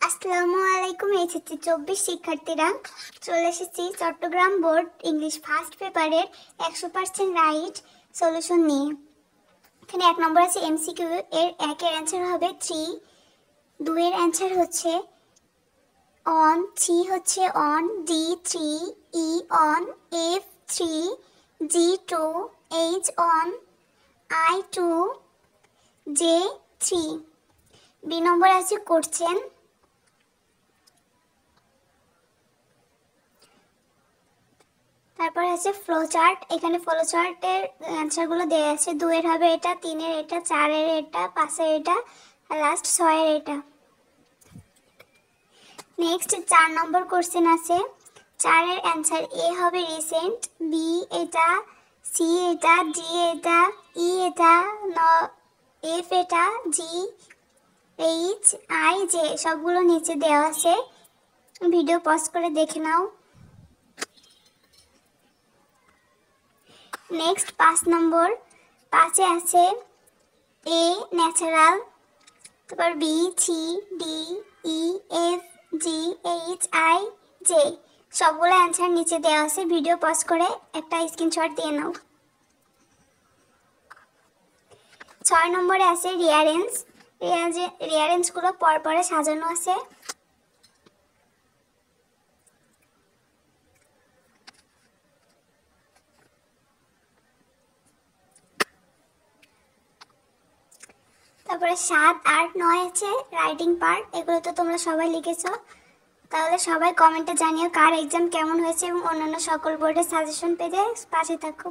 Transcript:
আসসালামু আলাইকুম। এইচএসসি 24 শিক্ষার্থীরা চলে এসেছি চট্টগ্রাম বোর্ড ইংলিশ ফার্স্ট পেপারের 100% রাইট সলিউশন নিয়ে। এখানে 1 নম্বর আছে এমসিকিউ, এর 1-এর অ্যান্সার হবে 3, 2-এর অ্যান্সার হচ্ছে অন, 3 হচ্ছে one, D 3, E one, F 3, G 2, H one, I 2, J 3। B number আছে কোশ্চেন, তারপর আছে ফ্লো চার্ট। এখানে ফ্লো চার্টের অ্যান্সারগুলো দেওয়া আছে। 2-এর হবে এটা, 3-এর এটা, 4-এর এটা, 5-এর এটা, আর লাস্ট 6-এর এটা। নেক্সট 4 নম্বর কোশ্চেন আছে। 4-এর অ্যান্সার এ হবে রিসেন্ট, বি এটা, সি এটা, ডি এটা, ই এটা, এফ এটা, জি, এইচ, আই, জে সবগুলো নিচে দেওয়া আছে। ভিডিও পজ করে দেখে নাও। নেক্সট 5 নম্বর, 5-এ আছে এ ন্যাচারাল, তারপর B, C, D, E, F, G, H, I, J সবগুলো অ্যান্সার নিচে দেওয়া আছে। ভিডিও পজ করে একটা স্ক্রিনশট দিয়ে নাও। 6 নম্বরে আছে রিয়ারেঞ্জ। রিয়ারেঞ্জগুলো পরপরে সাজানো আছে। তারপরে 7, 8, 9 আছে রাইটিং পার্ট। এগুলো তো তোমরা সবাই লিখেছো। তাহলে সবাই কমেন্টে জানিও কার এক্সাম কেমন হয়েছে এবং অন্যান্য সকল বোর্ডের সাজেশন পেতে পাশে থাকো।